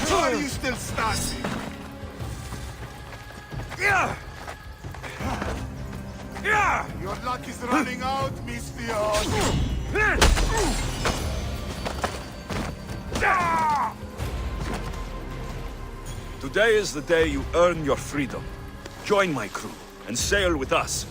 Why are you still standing? Your luck is running out, Misthios. Today is the day you earn your freedom. Join my crew and sail with us.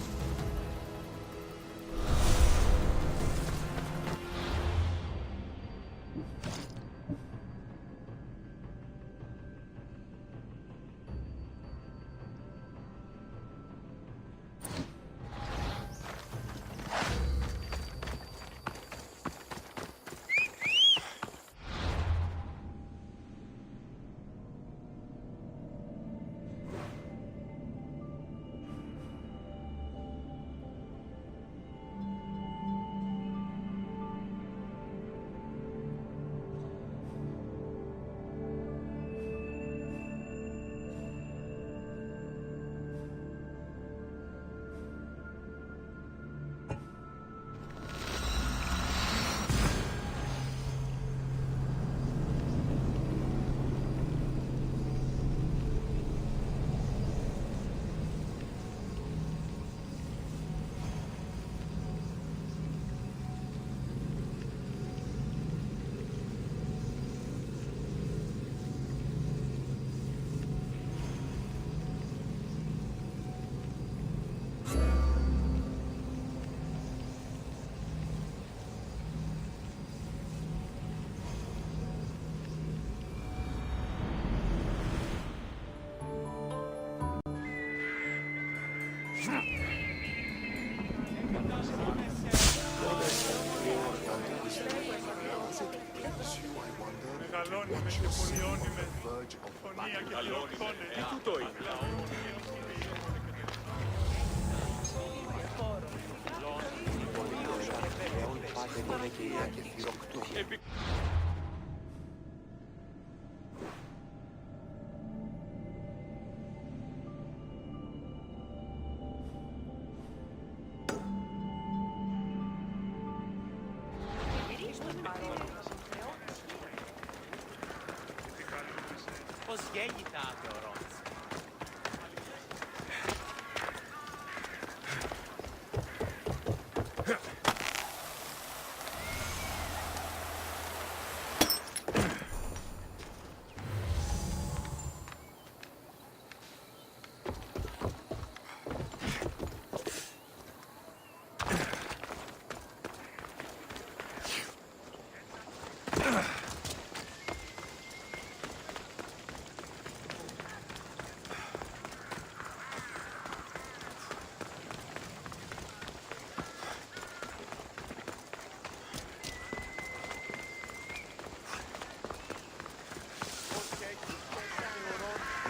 Πώς γέννηται ο Ρόντς.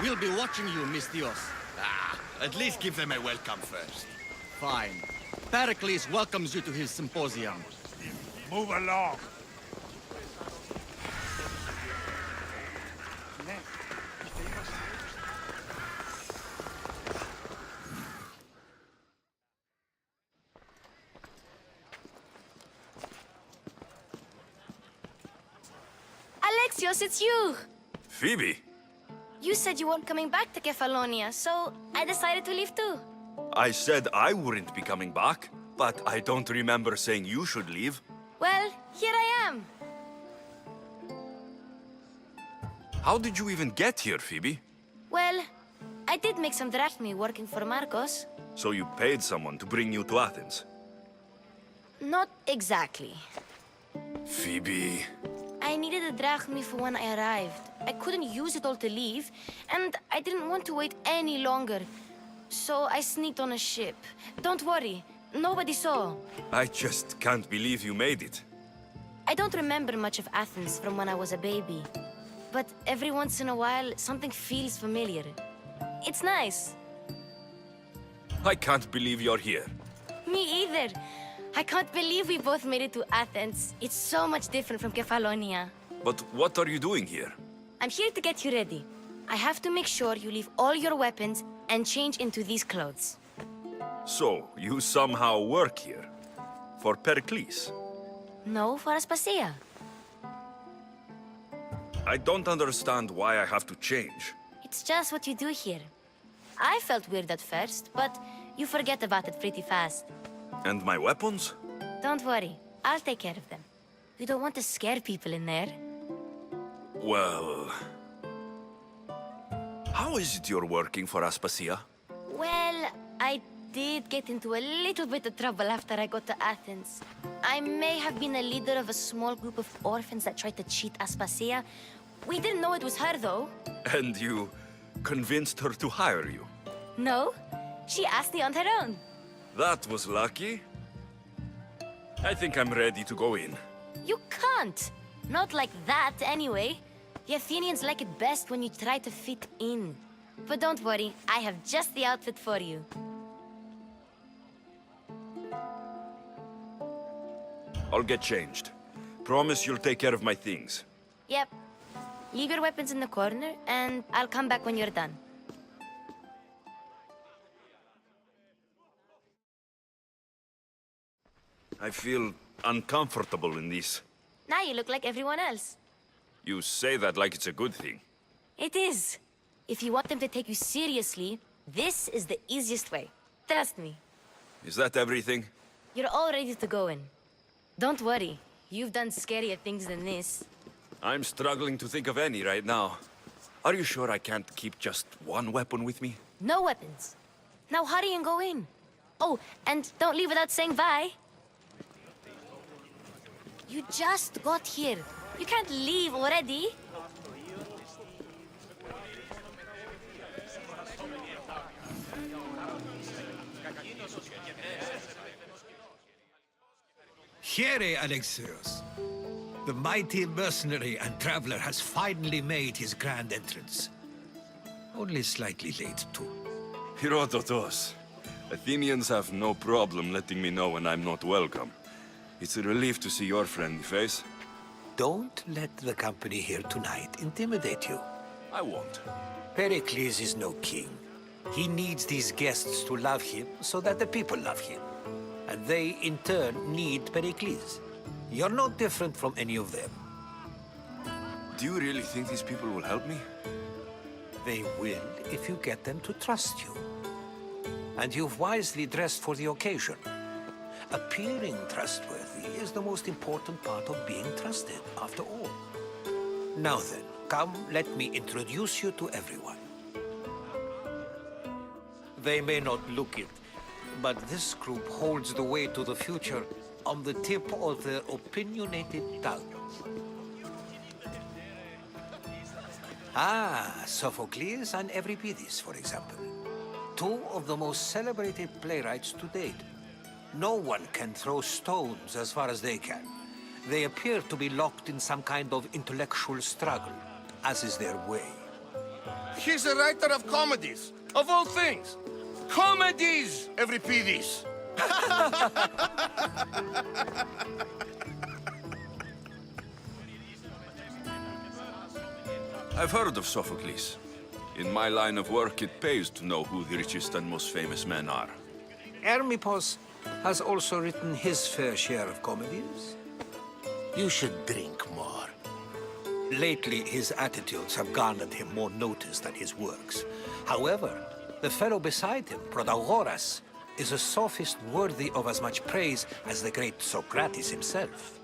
We'll be watching you, Misthios. At least give them a welcome first. Fine. Pericles welcomes you to his symposium. Move along. Alexios, it's you! Phoebe, You said you weren't coming back to Kefalonia, so I decided to leave too. I said I wouldn't be coming back, but I don't remember saying you should leave. Well, here I am. How did you even get here, Phoebe? Well, I did make some drachmi working for Marcos. So you paid someone to bring you to Athens? Not exactly. Phoebe... I needed a drachmi for when I arrived. I couldn't use it all to leave, and I didn't want to wait any longer. So I sneaked on a ship. Don't worry, nobody saw. I just can't believe you made it. I don't remember much of Athens from when I was a baby. But every once in a while, something feels familiar. It's nice. I can't believe you're here. Me either. I can't believe we both made it to Athens. It's so much different from Kefalonia. But what are you doing here? I'm here to get you ready. I have to make sure you leave all your weapons and change into these clothes. So, you somehow work here? For Pericles? No, for Aspasia. I don't understand why I have to change. It's just what you do here. I felt weird at first, but you forget about it pretty fast. And my weapons? Don't worry, I'll take care of them. You don't want to scare people in there. Well... How is it you're working for Aspasia? Well, I did get into a little bit of trouble after I got to Athens. I may have been a leader of a small group of orphans that tried to cheat Aspasia. We didn't know it was her, though. And you convinced her to hire you? No, she asked me on her own. That was lucky. I think I'm ready to go in. You can't. Not like that, anyway. The Athenians like it best when you try to fit in. But don't worry, I have just the outfit for you. I'll get changed. Promise you'll take care of my things. Yep. Leave your weapons in the corner, and I'll come back when you're done. I feel uncomfortable in this. Now you look like everyone else. You say that like it's a good thing. It is. If you want them to take you seriously, this is the easiest way. Trust me. Is that everything? You're all ready to go in. Don't worry. You've done scarier things than this. I'm struggling to think of any right now. Are you sure I can't keep just one weapon with me? No weapons. Now hurry and go in. Oh, and don't leave without saying bye. You just got here. You can't leave already. Here, Alexios. The mighty mercenary and traveler has finally made his grand entrance. Only slightly late, too. Herodotos. Athenians have no problem letting me know when I'm not welcome. It's a relief to see your friendly face. Don't let the company here tonight intimidate you. I won't. Pericles is no king. He needs these guests to love him so that the people love him. And they, in turn, need Pericles. You're no different from any of them. Do you really think these people will help me? They will if you get them to trust you. And you've wisely dressed for the occasion. Appearing trustworthy is the most important part of being trusted, after all. Now then, come, let me introduce you to everyone. They may not look it, but this group holds the way to the future on the tip of their opinionated tongues. Ah, Sophocles and Euripides, for example. Two of the most celebrated playwrights to date. No one can throw stones as far as they can. They appear to be locked in some kind of intellectual struggle, as is their way. He's a writer of comedies, of all things. Comedies, Euripides. I've heard of Sophocles. In my line of work, it pays to know who the richest and most famous men are. Hermippos has also written his fair share of comedies. You should drink more. Lately, his attitudes have garnered him more notice than his works. However, the fellow beside him, Protagoras, is a sophist worthy of as much praise as the great Socrates himself.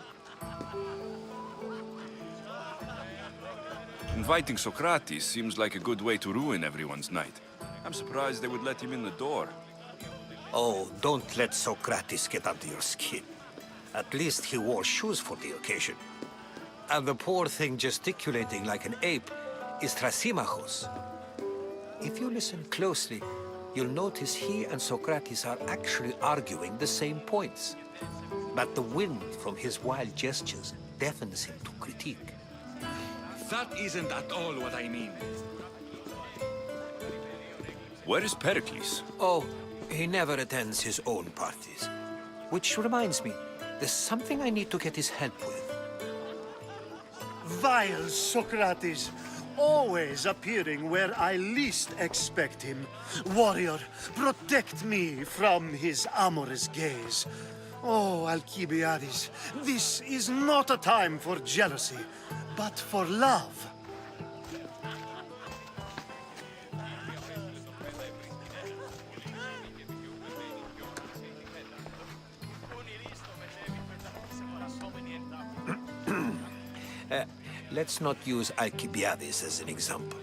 Inviting Socrates seems like a good way to ruin everyone's night. I'm surprised they would let him in the door. Oh, don't let Socrates get under your skin. At least he wore shoes for the occasion. And the poor thing gesticulating like an ape is Thrasymachos. If you listen closely, you'll notice he and Socrates are actually arguing the same points. But the wind from his wild gestures deafens him to critique. That isn't at all what I mean. Where is Pericles? Oh, he never attends his own parties. Which reminds me, there's something I need to get his help with. Vile Socrates, always appearing where I least expect him. Warrior, protect me from his amorous gaze. Oh, Alcibiades, this is not a time for jealousy, but for love. Let's not use Alcibiades as an example.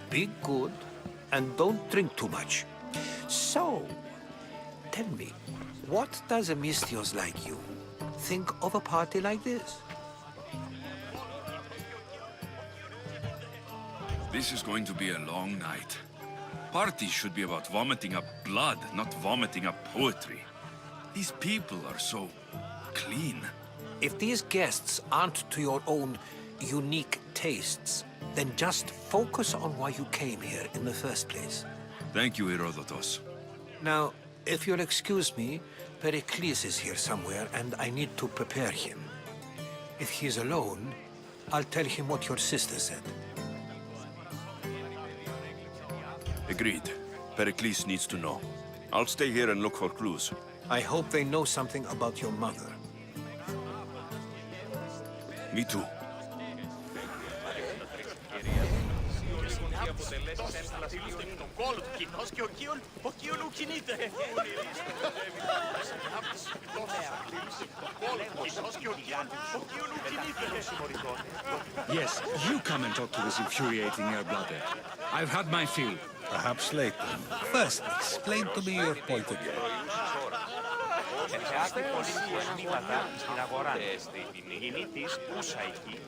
Be good, and don't drink too much. So, tell me, what does a Mystios like you think of a party like this? This is going to be a long night. Parties should be about vomiting up blood, not vomiting up poetry. These people are so clean. If these guests aren't to your own unique tastes, then just focus on why you came here in the first place. Thank you, Herodotus. Now, if you'll excuse me, Pericles is here somewhere, and I need to prepare him. If he's alone, I'll tell him what your sister said. Agreed. Pericles needs to know. I'll stay here and look for clues. I hope they know something about your mother. Me too. Yes, you come and talk to this infuriating air-blooder. I've had my fill. Perhaps later. First, explain to me your point again. Ερχάστε πολύ κοσμήματα στην αγορά. Γεννήτης, ούσα εκεί.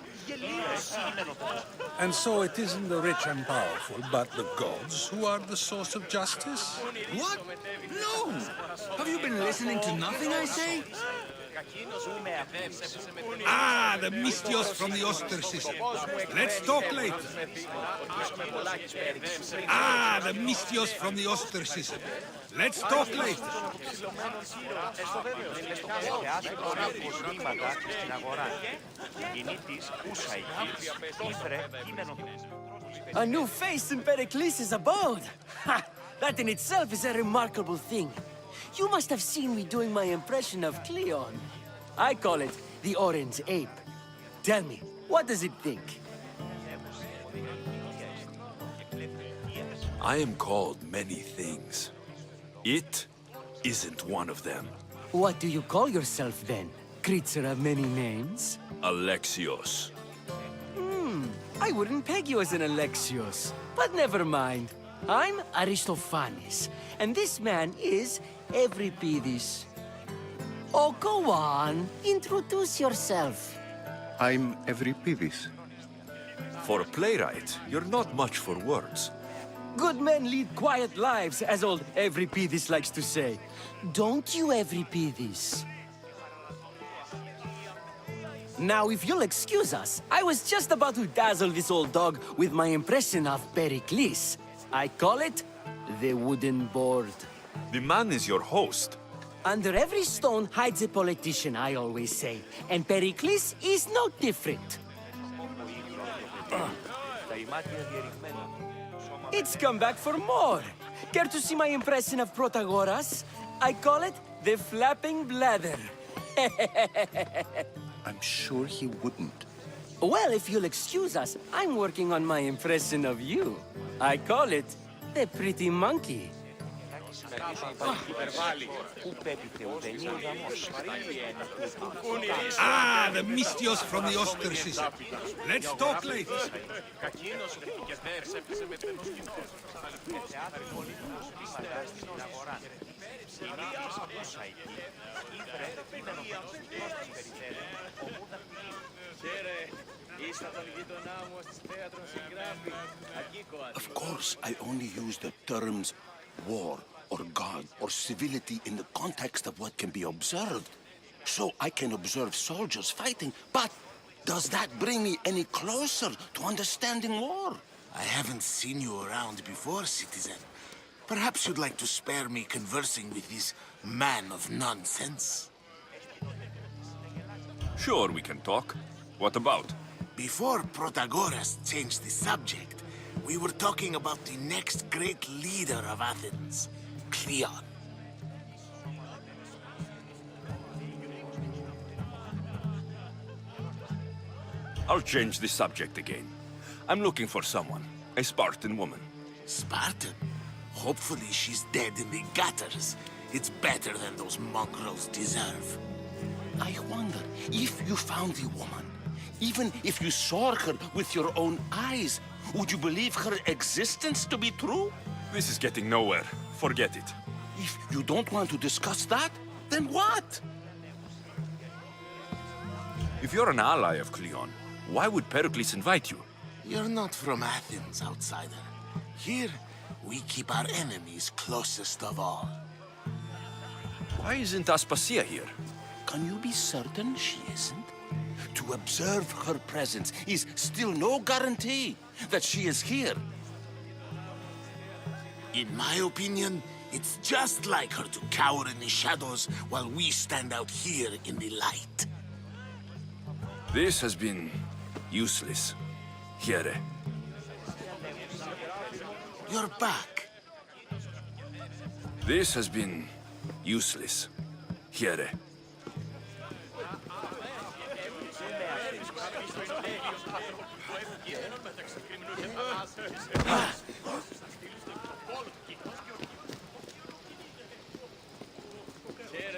And so it isn't the rich and powerful, but the gods who are the source of justice? What? No! Have you been listening to nothing I say? Ah, the Mystios from the ostracism. Let's talk later. Ah, the Mystios from the ostracism. Let's talk later. Ερχάστε πολύ κοσμήματα στην αγορά. Γεννήτης, ούσα εκεί. Ήφρε, κείμενο. A new face in Pericles' abode! Ha! That in itself is a remarkable thing. You must have seen me doing my impression of Cleon. I call it the Orange Ape. Tell me, what does it think? I am called many things. It isn't one of them. What do you call yourself then? Creature of many names? Alexios. I wouldn't peg you as an Alexios. But never mind. I'm Aristophanes, and this man is Euripides. Oh, go on. Introduce yourself. I'm Euripides. For a playwright, you're not much for words. Good men lead quiet lives, as old Euripides likes to say. Don't you, Euripides? Now, if you'll excuse us, I was just about to dazzle this old dog with my impression of Pericles. I call it the wooden board. The man is your host. Under every stone hides a politician, I always say. And Pericles is no different. It's come back for more. Care to see my impression of Protagoras? I call it the flapping bladder. I'm sure he wouldn't. Well, if you'll excuse us, I'm working on my impression of you. I call it the pretty monkey. Ah, the Mystios from the Ostracism. Let's talk later. Of course, I only use the terms war or God or civility in the context of what can be observed. So I can observe soldiers fighting, but does that bring me any closer to understanding war? I haven't seen you around before, citizen. Perhaps you'd like to spare me conversing with this man of nonsense? Sure, we can talk. What about? Before Protagoras changed the subject, we were talking about the next great leader of Athens, Cleon. I'll change the subject again. I'm looking for someone. A Spartan woman. Spartan? Hopefully she's dead in the gutters. It's better than those mongrels deserve. I wonder if you found the woman, even if you saw her with your own eyes, would you believe her existence to be true? This is getting nowhere. Forget it. If you don't want to discuss that, then what? If you're an ally of Cleon, why would Pericles invite you? You're not from Athens, outsider. Here, we keep our enemies closest of all. Why isn't Aspasia here? Can you be certain she isn't? To observe her presence is still no guarantee that she is here. In my opinion, it's just like her to cower in the shadows while we stand out here in the light. This has been useless. Here. You're back. This has been useless. Here.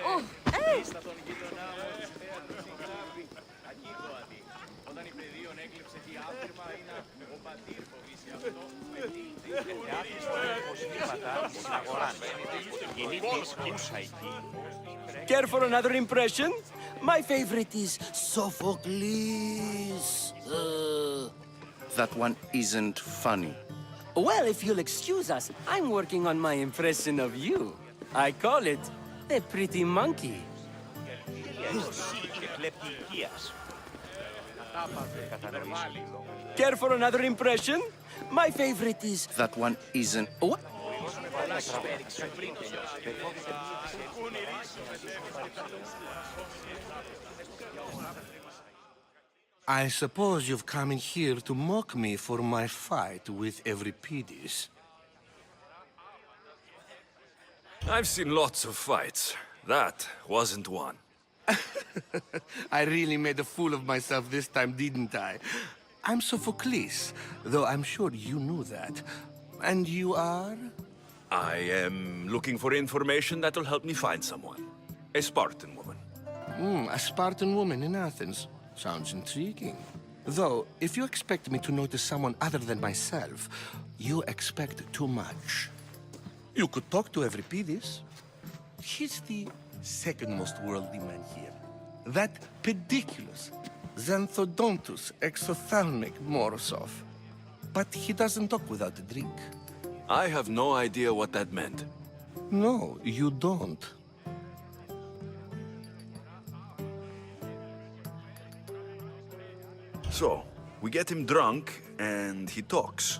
Oh, hey! Care for another impression? My favorite is Sophocles. That one isn't funny. Well, if you'll excuse us, I'm working on my impression of you. I call it the pretty monkey. Care for another impression? My favorite is... That one isn't... What? I suppose you've come in here to mock me for my fight with Euripides. I've seen lots of fights. That wasn't one. I really made a fool of myself this time, didn't I? I'm Sophocles, though I'm sure you knew that. And you are? I am looking for information that'll help me find someone. A Spartan woman. A Spartan woman in Athens. Sounds intriguing. Though, if you expect me to notice someone other than myself, you expect too much. You could talk to Euripides. He's the second most worldly man here. That pediculous, xanthodontus exophthalmic Morosov. But he doesn't talk without a drink. I have no idea what that meant. No, you don't. So, we get him drunk, and he talks.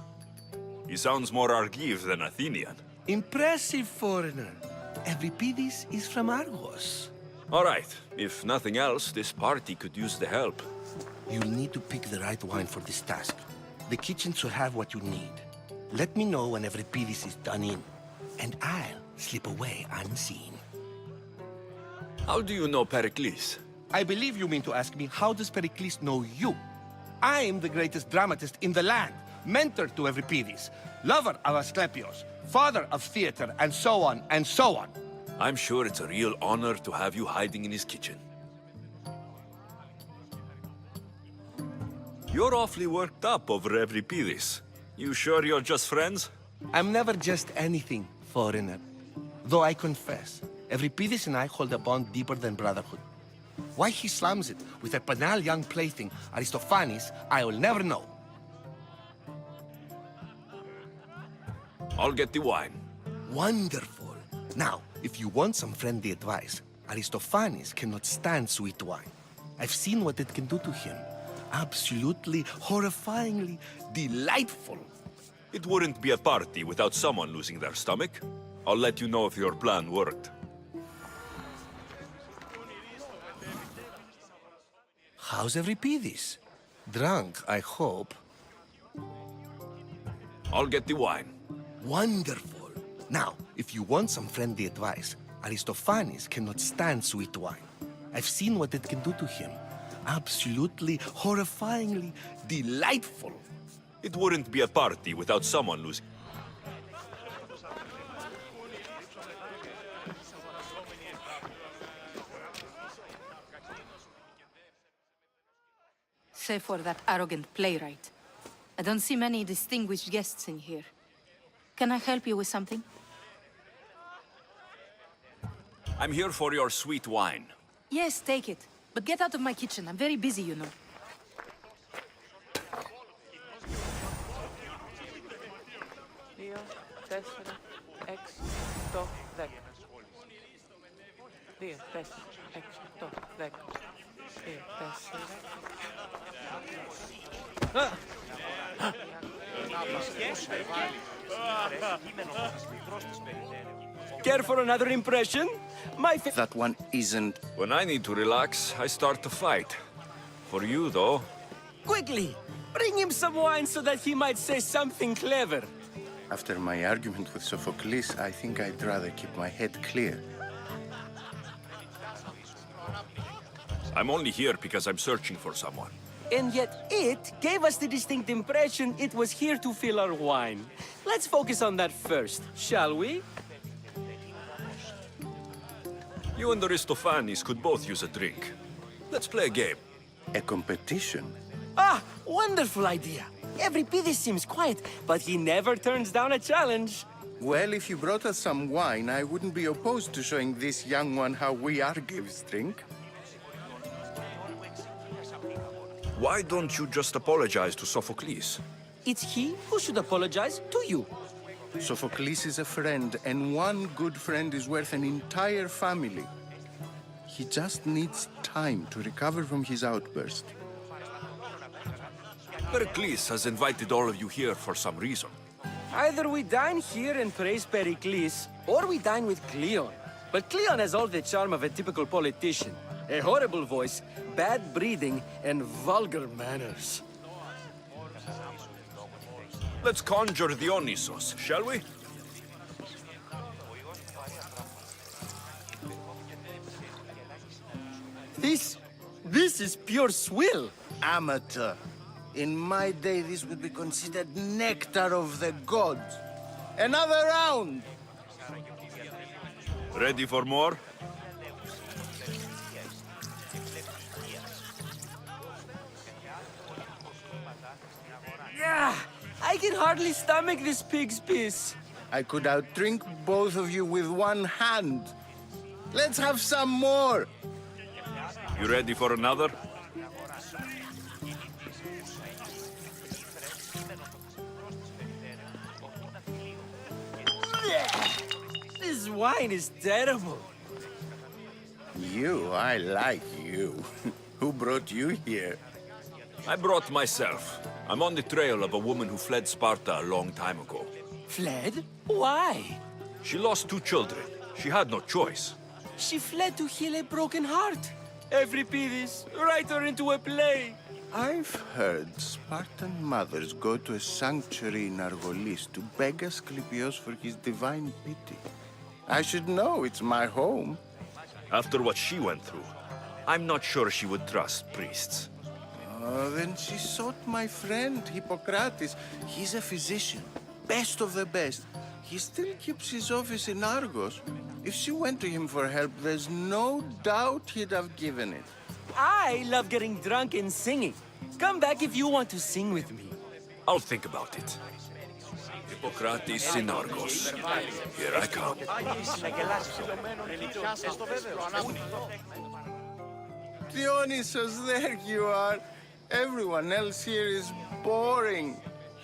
He sounds more Argive than Athenian. Impressive foreigner. Euripides is from Argos. All right. If nothing else, this party could use the help. You'll need to pick the right wine for this task. The kitchen should have what you need. Let me know when Euripides is done in, and I'll slip away unseen. How do you know Pericles? I believe you mean to ask me, how does Pericles know you? I'm the greatest dramatist in the land. mentor to Euripides, lover of Asclepius, father of theater, and so on and so on. I'm sure it's a real honor to have you hiding in his kitchen. You're awfully worked up over Euripides. You sure you're just friends? I'm never just anything, foreigner. Though I confess, Euripides and I hold a bond deeper than brotherhood. Why he slams it with a banal young plaything, Aristophanes, I will never know. I'll get the wine. Wonderful. Now, if you want some friendly advice, Aristophanes cannot stand sweet wine. I've seen what it can do to him. Absolutely, horrifyingly delightful. It wouldn't be a party without someone losing their stomach. I'll let you know if your plan worked. How's Euripides? Drunk, I hope. I'll get the wine. Wonderful. Now, if you want some friendly advice, Aristophanes cannot stand sweet wine. I've seen what it can do to him. Absolutely, horrifyingly delightful. It wouldn't be a party without someone losing. Save for that arrogant playwright. I don't see many distinguished guests in here. Can I help you with something? I'm here for your sweet wine. Yes, take it. But get out of my kitchen. I'm very busy, you know. Care for another impression? That one isn't... When I need to relax, I start to fight. For you, though. Quickly! Bring him some wine so that he might say something clever. After my argument with Sophocles, I think I'd rather keep my head clear. I'm only here because I'm searching for someone. And yet it gave us the distinct impression it was here to fill our wine. Let's focus on that first, shall we? You and Aristophanes could both use a drink. Let's play a game. A competition? Ah, wonderful idea. Euripides seems quiet, but he never turns down a challenge. Well, if you brought us some wine, I wouldn't be opposed to showing this young one how we Argives drink. Why don't you just apologize to Sophocles? It's he who should apologize to you. Sophocles is a friend, and one good friend is worth an entire family. He just needs time to recover from his outburst. Pericles has invited all of you here for some reason. Either we dine here and praise Pericles, or we dine with Cleon. But Cleon has all the charm of a typical politician. A horrible voice, bad breeding, and vulgar manners. Let's conjure Dionysos, shall we? This is pure swill. Amateur. In my day, this would be considered nectar of the gods. Another round! Ready for more? I can hardly stomach this pig's piss. I could outdrink both of you with one hand. Let's have some more! You ready for another? This wine is terrible. I like you. Who brought you here? I brought myself. I'm on the trail of a woman who fled Sparta a long time ago. Fled? Why? She lost 2 children. She had no choice. She fled to heal a broken heart. Euripides, write her into a play. I've heard Spartan mothers go to a sanctuary in Argolis to beg Asclepius for his divine pity. I should know, it's my home. After what she went through, I'm not sure she would trust priests. Then she sought my friend, Hippocrates. He's a physician, best of the best. He still keeps his office in Argos. If she went to him for help, there's no doubt he'd have given it. I love getting drunk and singing. Come back if you want to sing with me. I'll think about it. Hippocrates in Argos. Here I come. Dionysus, there you are. Everyone else here is boring.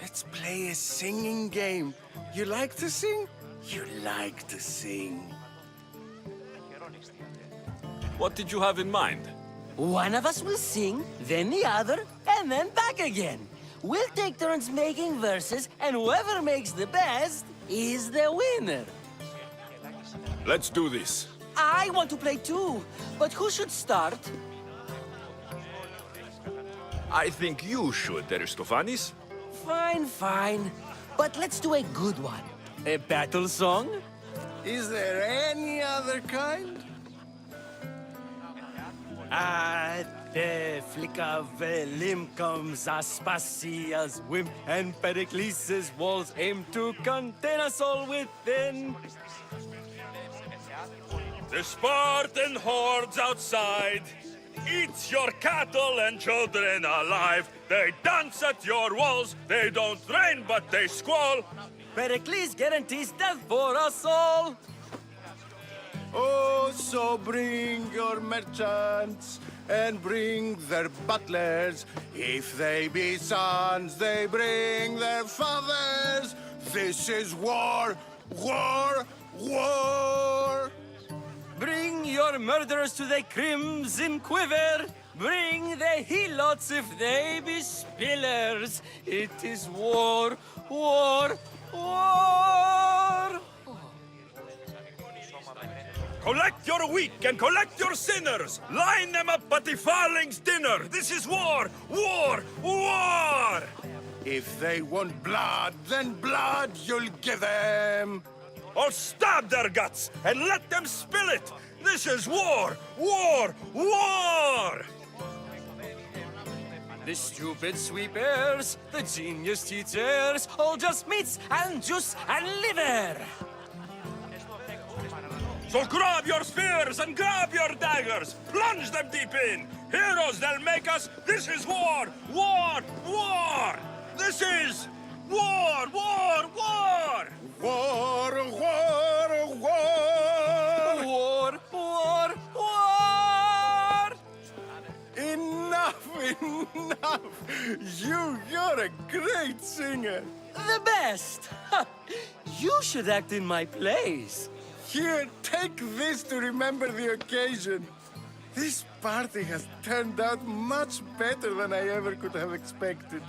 Let's play a singing game. You like to sing? You like to sing. What did you have in mind? One of us will sing, then the other, and then back again. We'll take turns making verses, and whoever makes the best is the winner. Let's do this. I want to play too, but who should start? I think you should, Aristophanes. Fine, fine. But let's do a good one. A battle song? Is there any other kind? At the flick of a limb comes Aspasia's whim, and Pericles' walls aim to contain us all within. The Spartan hordes outside eats your cattle and children alive. They dance at your walls. They don't rain, but they squall. Pericles guarantees death for us all. Oh, so bring your merchants and bring their butlers. If they be sons, they bring their fathers. This is war, war, war. Bring your murderers to the crimson quiver. Bring the helots if they be spillers. It is war, war, war. Collect your weak and collect your sinners. Line them up at the Farling's dinner. This is war, war, war. If they want blood, then blood you'll give them. I'll stab their guts and let them spill it. This is war, war, war. The stupid sweepers, the genius teachers, all just meats and juice and liver. So grab your spears and grab your daggers. Plunge them deep in. Heroes they'll make us. This is war, war, war. This is war, war, war. War, war, war. War, war, war. Enough, enough. You're a great singer. The best. Ha. You should act in my plays. Here, take this to remember the occasion. This party has turned out much better than I ever could have expected.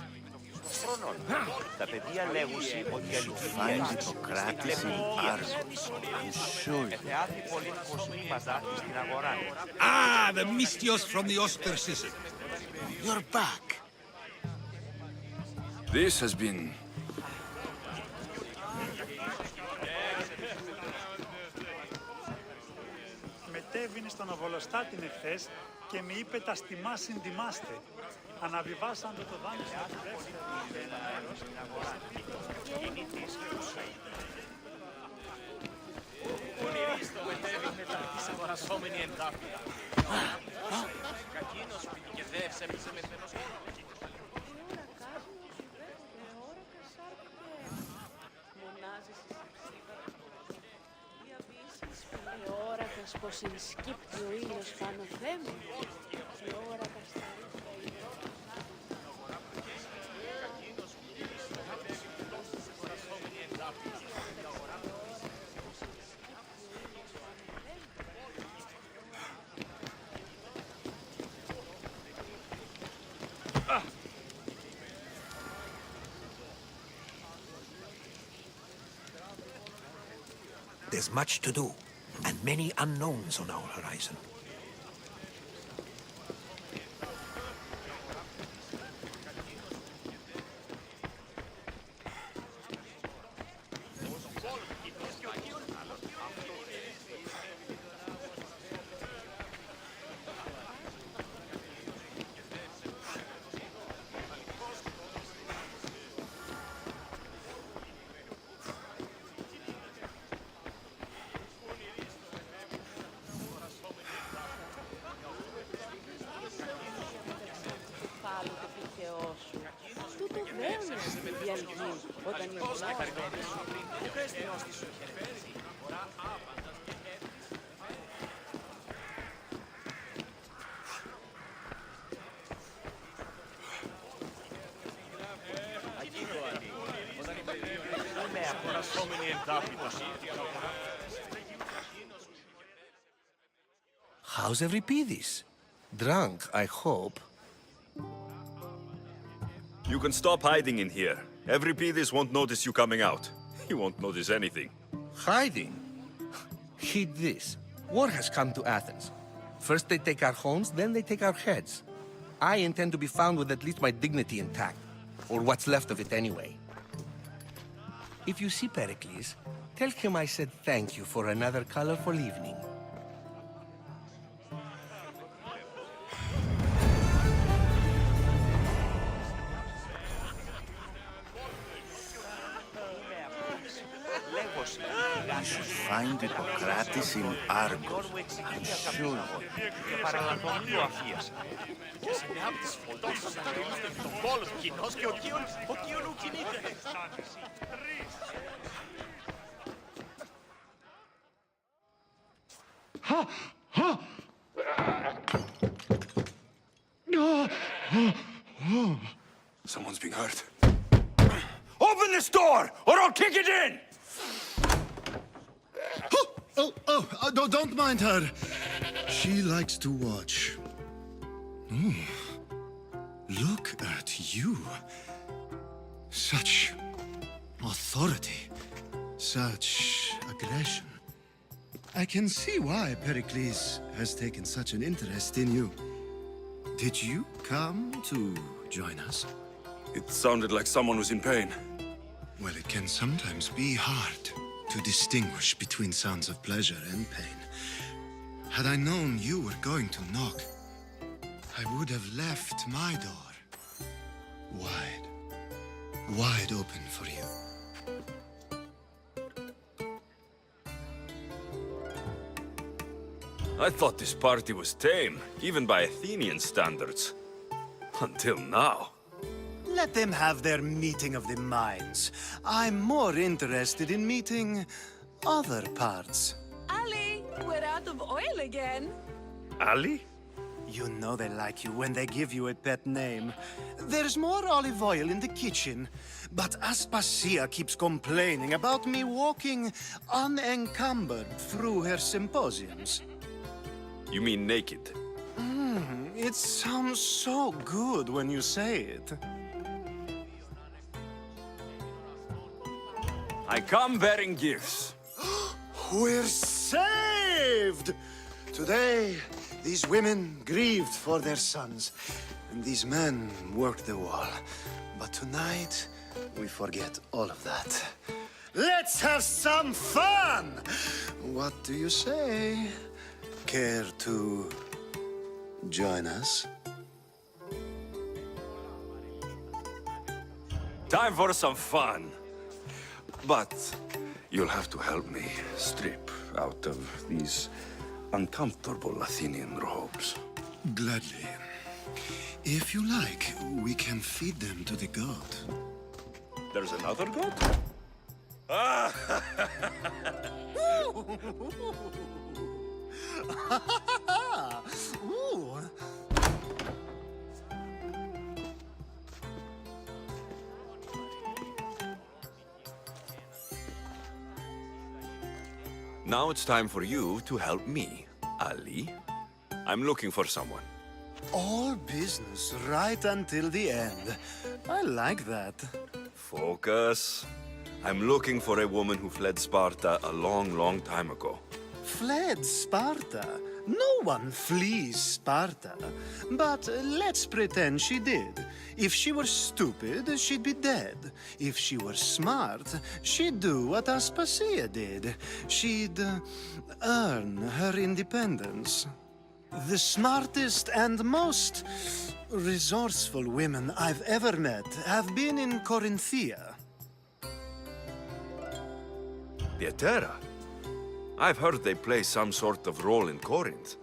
Τα παιδιά λέγουσι ότι η αληθινή Hippocrates in Argos. I'm sure. θεάθη πολίτικος μήματα στην αγορά. Ah, the mystios from the ostracism. You're back. This has been... Μετέβηνε στον Οβολοστάτην εχθές και με είπε τα στιμά συντιμάστε. Αναβιβάσαντε το δάνειο στην αγορά. Πονηρίστο μετέβηνε τα της αγορασόμενη εντάφια. Κακίνος πήγε δε ευσέμισε με θενός. Όρακας πως ενσκύπτει ο ήλιος πάνω θέμη και όρακας θα ρίχνει. There's much to do, and many unknowns on our horizon. διαλυθεί όταν η Ελλάδα... How's Euripides? Drunk, I hope. You can stop hiding in here. Euripides won't notice you coming out. He won't notice anything. Hiding? Heed this. War has come to Athens. First they take our homes, then they take our heads. I intend to be found with at least my dignity intact. Or what's left of it anyway. If you see Pericles, tell him I said thank you for another colorful evening. You should find Hippocrates in Argos. I'm sure. Και παραλαμβάνει ο Αφίας. Και σε μια από τις φωτός του στρατηγούς τον πόλο του κοινός και ο Κίον κινείται. Someone's being hurt. Open this door, or I'll kick it in! Don't mind her. She likes to watch. Look at you. Such authority. Such aggression. I can see why Pericles has taken such an interest in you. Did you come to join us? It sounded like someone was in pain. Well, it can sometimes be hard to distinguish between sounds of pleasure and pain. Had I known you were going to knock, I would have left my door wide open for you. I thought this party was tame, even by Athenian standards. Until now. Let them have their meeting of the minds. I'm more interested in meeting other parts. Ali, we're out of oil again. Ali? You know they like you when they give you a pet name. There's more olive oil in the kitchen, but Aspasia keeps complaining about me walking unencumbered through her symposiums. You mean naked? It sounds so good when you say it. I come bearing gifts. We're saved! Today, these women grieved for their sons, and these men worked the wall. But tonight, we forget all of that. Let's have some fun! What do you say? Care to join us? Time for some fun. But you'll have to help me strip out of these uncomfortable Athenian robes. Gladly. If you like, we can feed them to the god. There's another god? Ooh. Now it's time for you to help me, Ali. I'm looking for someone. All business right until the end. I like that. Focus. I'm looking for a woman who fled Sparta a long, long time ago. Fled Sparta? No one flees Sparta. But let's pretend she did. If she were stupid, she'd be dead. If she were smart, she'd do what Aspasia did. She'd earn her independence. The smartest and most resourceful women I've ever met have been in Corinthia. The Etera? I've heard they play some sort of role in Corinth,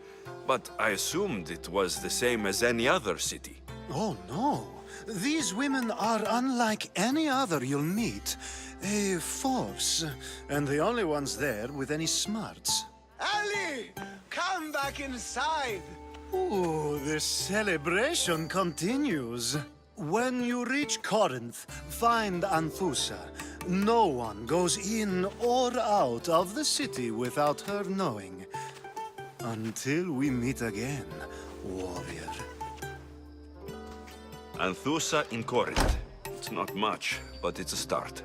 but I assumed it was the same as any other city. Oh, no. These women are unlike any other you'll meet. A force, and the only ones there with any smarts. Ali! Come back inside! Ooh, the celebration continues. When you reach Corinth, find Anthusa. No one goes in or out of the city without her knowing. Until we meet again, warrior. Anthusa in Corinth. It's not much, but it's a start.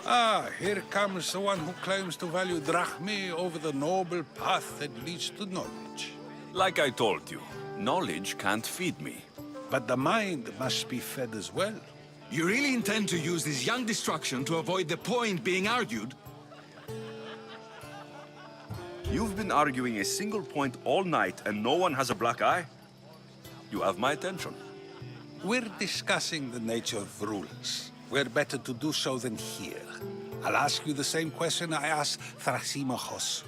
Ah, here comes the one who claims to value drachmae over the noble path that leads to knowledge. Like I told you, knowledge can't feed me. But the mind must be fed as well. You really intend to use this young destruction to avoid the point being argued? You've been arguing a single point all night and no one has a black eye? You have my attention. We're discussing the nature of rulers. Where better to do so than here? I'll ask you the same question I asked Thrasimachos.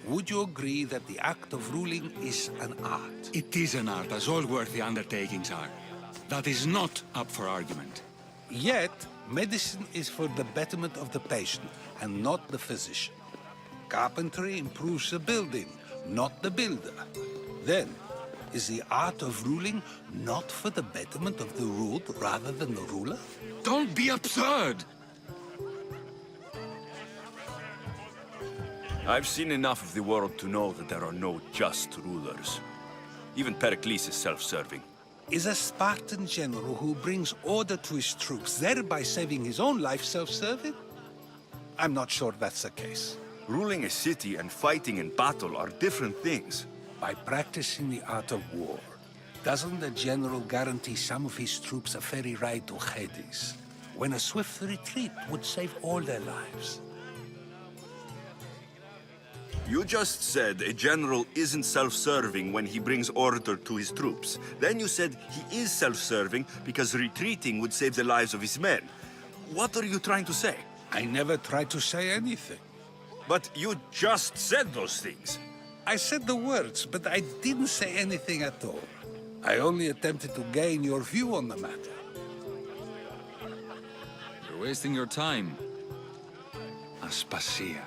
Would you agree that the act of ruling is an art? It is an art, as all worthy undertakings are. That is not up for argument. Yet, medicine is for the betterment of the patient, and not the physician. Carpentry improves the building, not the builder. Then, is the art of ruling not for the betterment of the ruled rather than the ruler? Don't be absurd! I've seen enough of the world to know that there are no just rulers. Even Pericles is self-serving. Is a Spartan general who brings order to his troops, thereby saving his own life, self-serving? I'm not sure that's the case. Ruling a city and fighting in battle are different things. By practicing the art of war, doesn't the general guarantee some of his troops a ferry ride to Hades, when a swift retreat would save all their lives? You just said a general isn't self-serving when he brings order to his troops. Then you said he is self-serving because retreating would save the lives of his men. What are you trying to say? I never tried to say anything. But you just said those things. I said the words, but I didn't say anything at all. I only attempted to gain your view on the matter. You're wasting your time. Aspasia.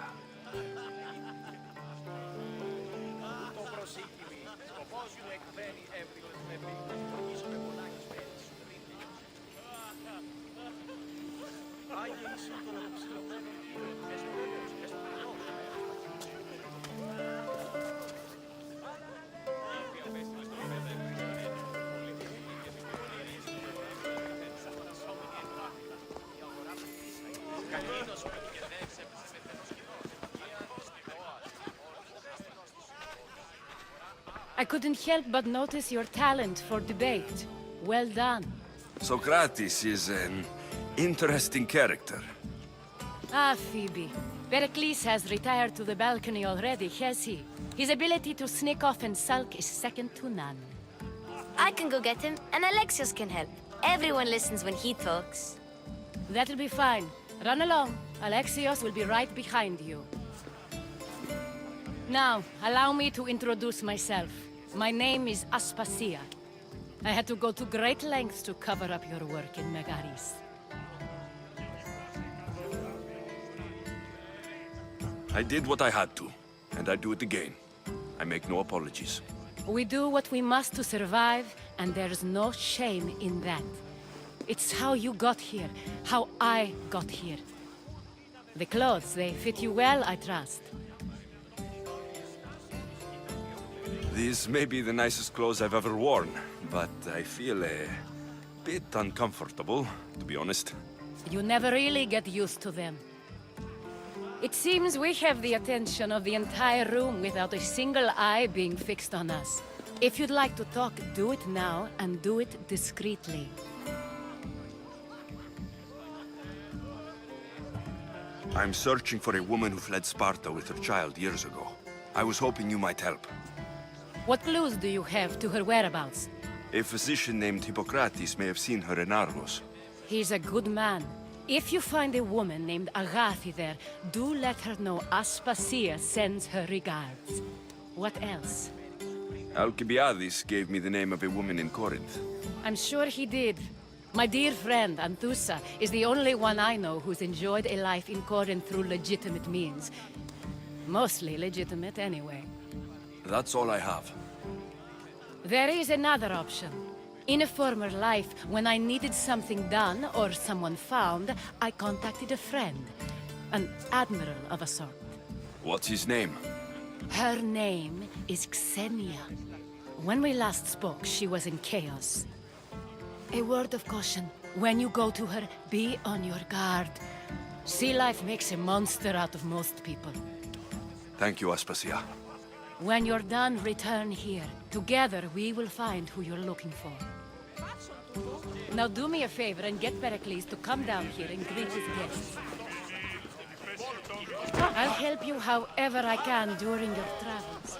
I couldn't help but notice your talent for debate. Well done. Socrates is an interesting character. Ah, Phoebe. Pericles has retired to the balcony already, has he? His ability to sneak off and sulk is second to none. I can go get him, and Alexios can help. Everyone listens when he talks. That'll be fine. Run along. Alexios will be right behind you. Now, allow me to introduce myself. My name is Aspasia. I had to go to great lengths to cover up your work in Megaris. I did what I had to, and I do it again. I make no apologies. We do what we must to survive, and there's no shame in that. It's how you got here, how I got here. The clothes, they fit you well, I trust. These may be the nicest clothes I've ever worn, but I feel a bit uncomfortable, to be honest. You never really get used to them. It seems we have the attention of the entire room without a single eye being fixed on us. If you'd like to talk, do it now, and do it discreetly. I'm searching for a woman who fled Sparta with her child years ago. I was hoping you might help. What clues do you have to her whereabouts? A physician named Hippocrates may have seen her in Argos. He's a good man. If you find a woman named Agathi there, do let her know Aspasia sends her regards. What else? Alcibiades gave me the name of a woman in Corinth. I'm sure he did. My dear friend, Anthusa, is the only one I know who's enjoyed a life in Corinth through legitimate means. Mostly legitimate, anyway. That's all I have. There is another option. In a former life, when I needed something done or someone found, I contacted a friend. An admiral of a sort. What's his name? Her name is Xenia. When we last spoke, she was in chaos. A word of caution. When you go to her, be on your guard. Sea life makes a monster out of most people. Thank you, Aspasia. When you're done, return here. Together, we will find who you're looking for. Now do me a favor and get Pericles to come down here and greet his guests. I'll help you however I can during your travels.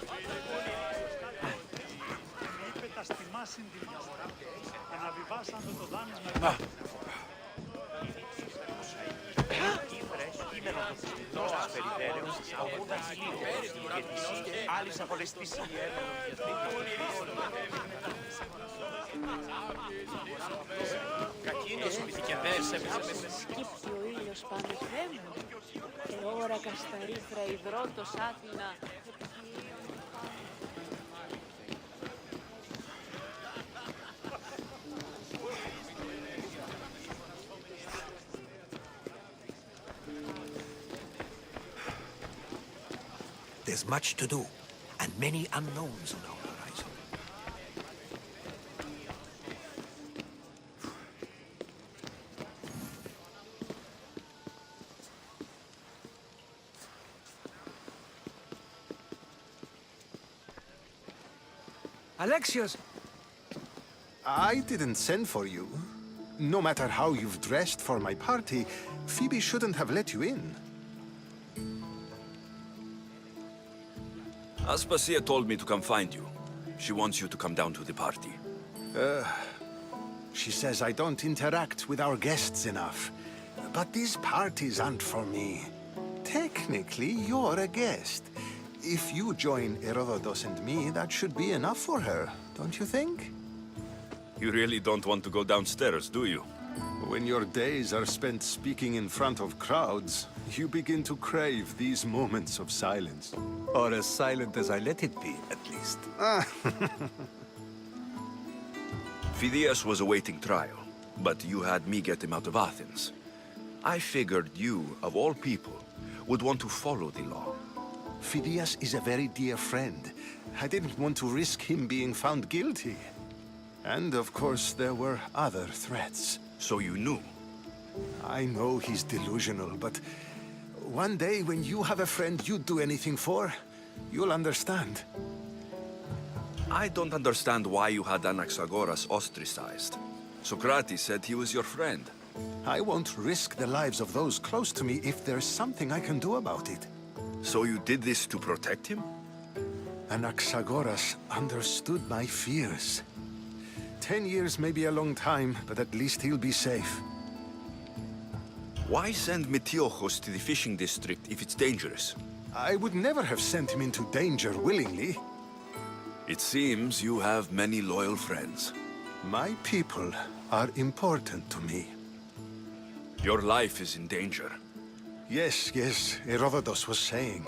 Σκύπτει ο ήλιος πάνω θέμου και ώρα κασταρίθρα υδρότος Άθηνα. There's much to do, and many unknowns on our horizon. Alexios! I didn't send for you. No matter how you've dressed for my party, Phoebe shouldn't have let you in. Aspasia told me to come find you. She wants you to come down to the party. She says I don't interact with our guests enough. But these parties aren't for me. Technically, you're a guest. If you join Herodotus and me, that should be enough for her, don't you think? You really don't want to go downstairs, do you? When your days are spent speaking in front of crowds, you begin to crave these moments of silence. Or as silent as I let it be, at least. Phidias was awaiting trial, but you had me get him out of Athens. I figured you, of all people, would want to follow the law. Phidias is a very dear friend. I didn't want to risk him being found guilty. And of course, there were other threats. So you knew? I know he's delusional, but one day when you have a friend you'd do anything for, you'll understand. I don't understand why you had Anaxagoras ostracized. Socrates said he was your friend. I won't risk the lives of those close to me if there's something I can do about it. So you did this to protect him? Anaxagoras understood my fears. 10 years may be a long time, but at least he'll be safe. Why send Metiochos to the fishing district if it's dangerous? I would never have sent him into danger willingly. It seems you have many loyal friends. My people are important to me. Your life is in danger. Yes, Herodotus was saying.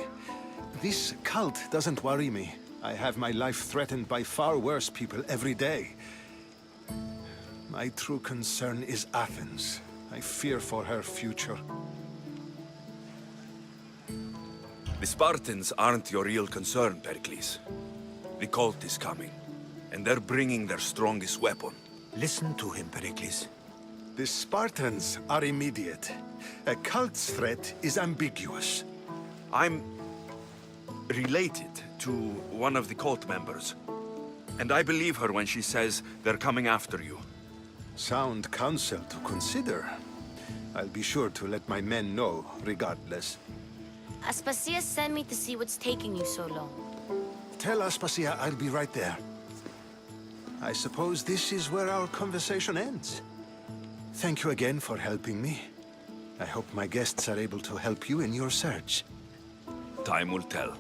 This cult doesn't worry me. I have my life threatened by far worse people every day. My true concern is Athens. I fear for her future. The Spartans aren't your real concern, Pericles. The cult is coming, and they're bringing their strongest weapon. Listen to him, Pericles. The Spartans are immediate. A cult's threat is ambiguous. I'm related to one of the cult members. And I believe her when she says they're coming after you. Sound counsel to consider. I'll be sure to let my men know, regardless. Aspasia sent me to see what's taking you so long. Tell Aspasia I'll be right there. I suppose this is where our conversation ends. Thank you again for helping me. I hope my guests are able to help you in your search. Time will tell.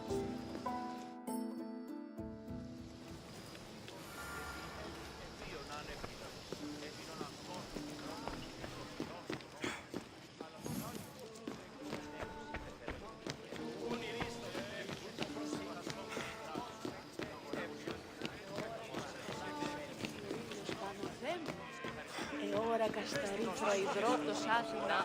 Ώρα κασταρή προϊδρότος Άθηνα.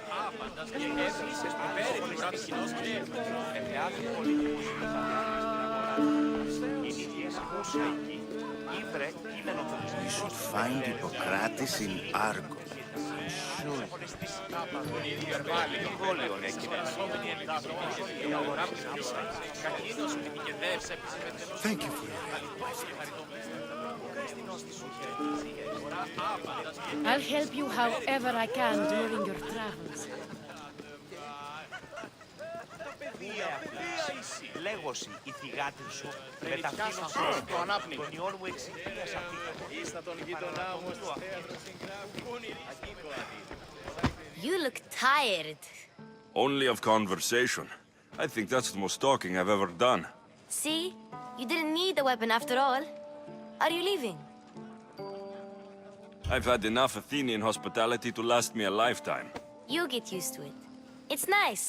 We should find Hippocrates in Argos. Sure. Thank you for your help, my friend. I'll help you however I can during your travels. Λέγωση, η θυγάτη σου, μεταφύνωσε τον ιόν μου εξηγίας You look tired. Only of conversation. I think that's the most talking I've ever done. See? You didn't need the weapon after all. Are you leaving? I've had enough Athenian hospitality to last me a lifetime. You get used to it. It's nice.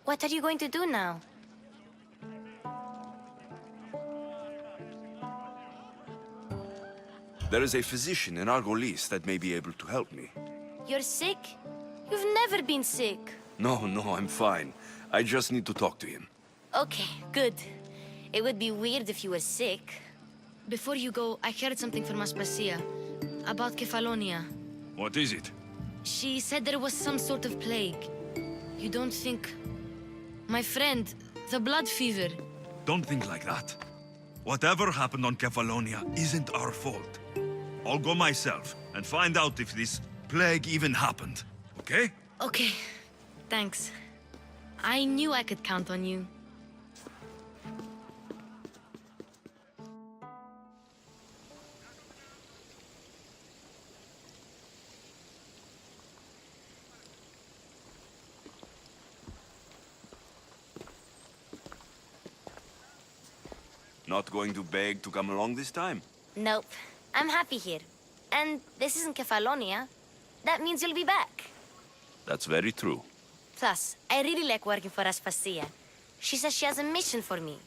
What are you going to do now? There is a physician in Argolis that may be able to help me. You're sick? You've never been sick. No, I'm fine. I just need to talk to him. Okay, good. It would be weird if you were sick. Before you go, I heard something from Aspasia about Kefalonia. What is it? She said there was some sort of plague. You don't think... My friend, the blood fever. Don't think like that. Whatever happened on Kefalonia isn't our fault. I'll go myself and find out if this plague even happened, okay? Okay, thanks. I knew I could count on you. Not going to beg to come along this time? Nope. I'm happy here. And this isn't Kefalonia. That means you'll be back. That's very true. Plus, I really like working for Aspasia. She says she has a mission for me.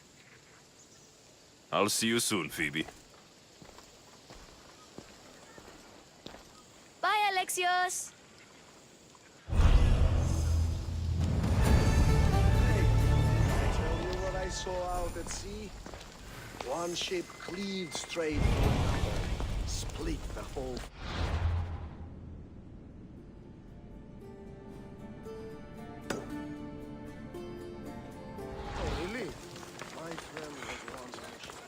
I'll see you soon, Phoebe. Bye, Alexios! Tell you what I saw out at sea? One ship cleaved straight through another, split the whole... Oh, really? My friend was once on a ship.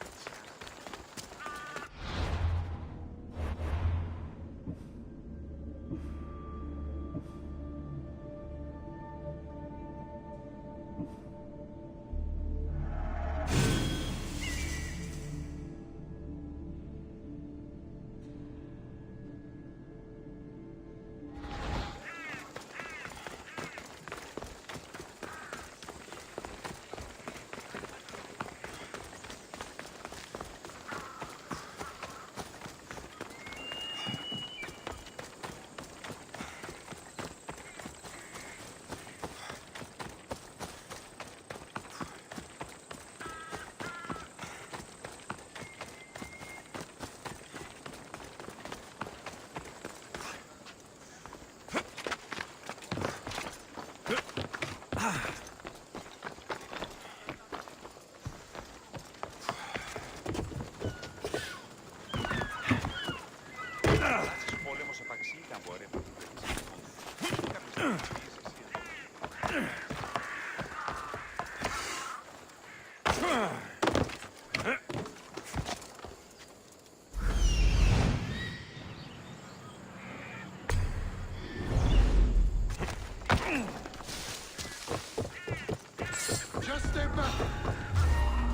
Just stay back.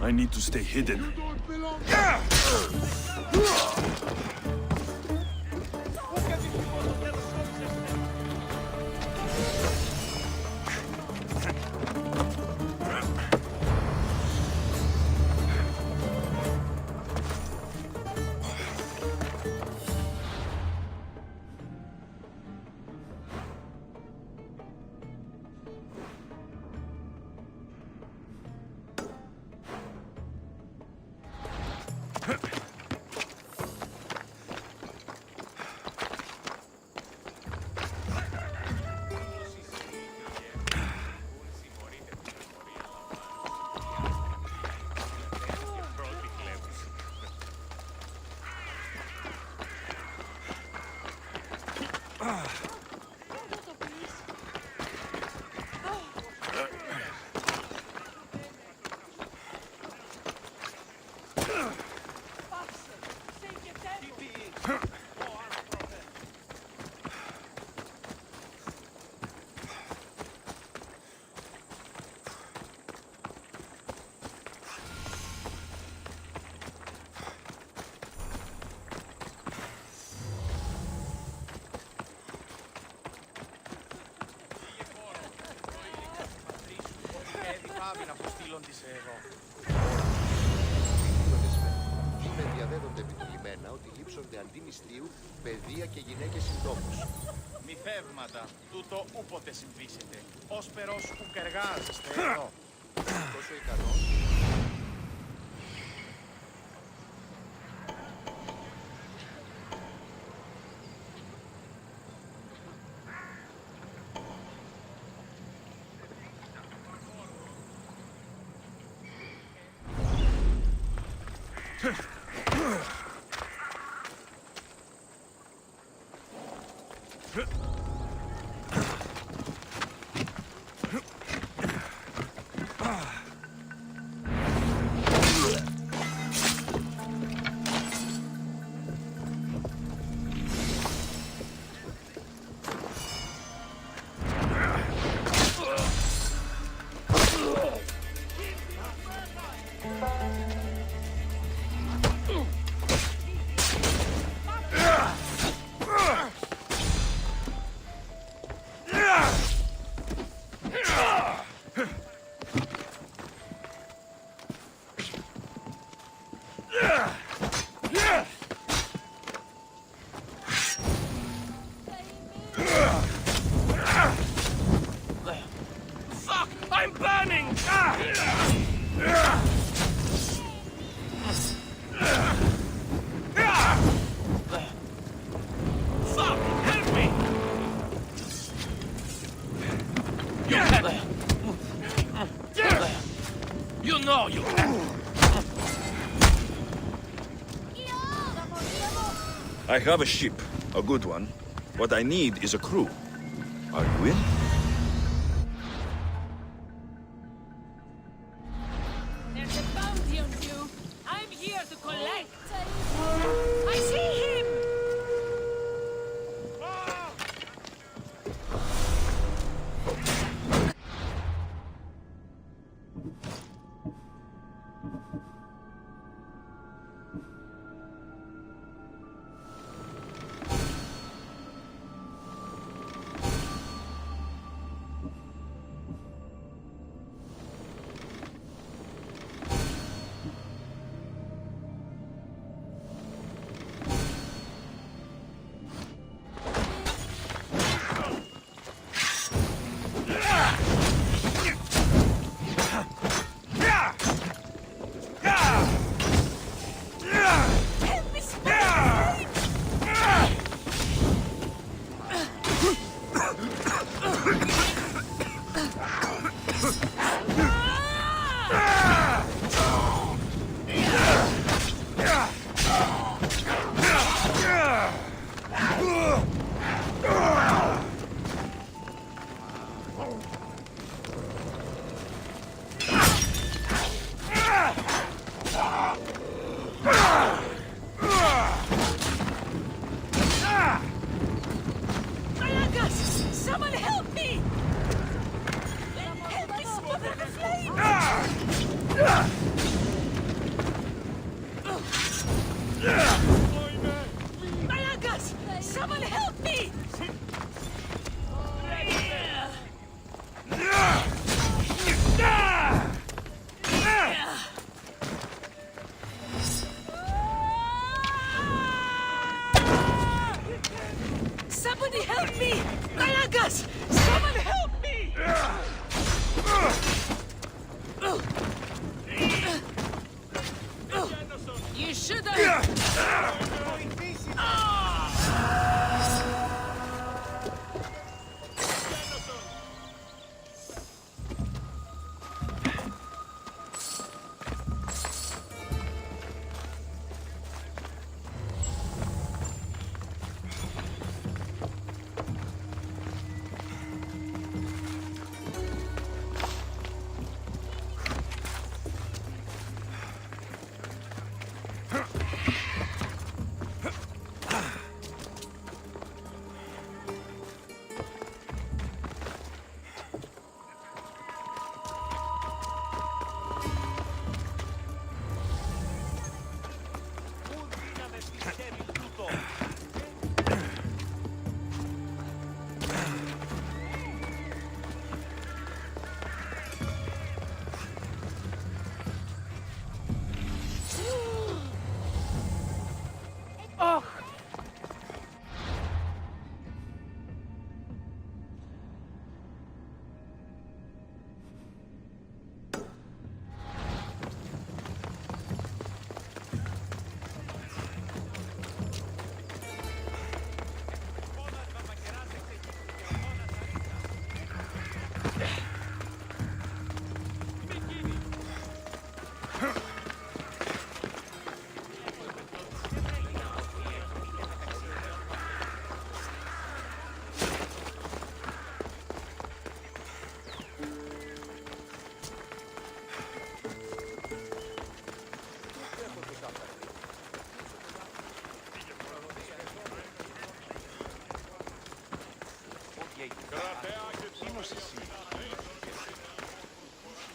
I need to stay hidden. You don't belong. Να αποστείλουν τις εδώ. Διαδέδονται επί του λιμένα ότι λείψονται αντί μυστρίου παιδεία και γυναίκες συντόμους. Μη θεύματα, τούτο ούποτε συμβήσετε. Ως περός ουκ εργάζεστε εδώ. Τόσο ικανός. I have a ship, a good one. What I need is a crew. Are you in? There's a bounty on you. I'm here to collect. I see him! Someone help me! Malakas! Someone help me! Somebody help me! Malakas! Someone help me! You should have...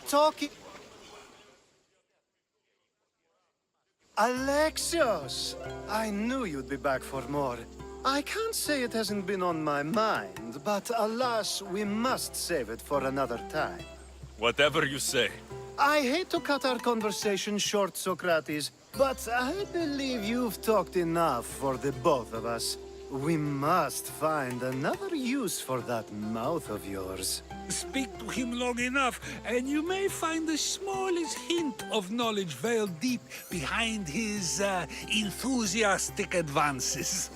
Talking... Alexios! I knew you'd be back for more. I can't say it hasn't been on my mind, but alas, we must save it for another time. Whatever you say. I hate to cut our conversation short, Socrates, but I believe you've talked enough for the both of us. We must find another use for that mouth of yours. Speak to him long enough, and you may find the smallest hint of knowledge veiled deep behind his enthusiastic advances.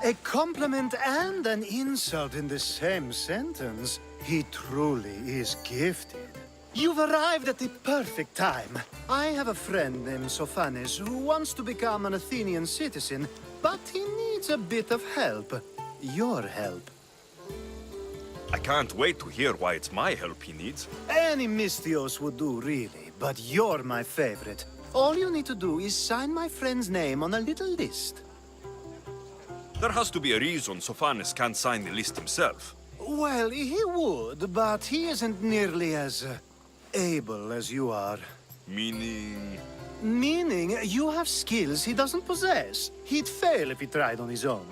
A compliment and an insult in the same sentence. He truly is gifted. You've arrived at the perfect time. I have a friend named Sophanes who wants to become an Athenian citizen, but he needs a bit of help. Your help. I can't wait to hear why it's my help he needs. Any Mystios would do, really, but you're my favorite. All you need to do is sign my friend's name on a little list. There has to be a reason Sophanes can't sign the list himself. Well, he would, but he isn't nearly as able as you are. Meaning... Meaning, you have skills he doesn't possess. He'd fail if he tried on his own.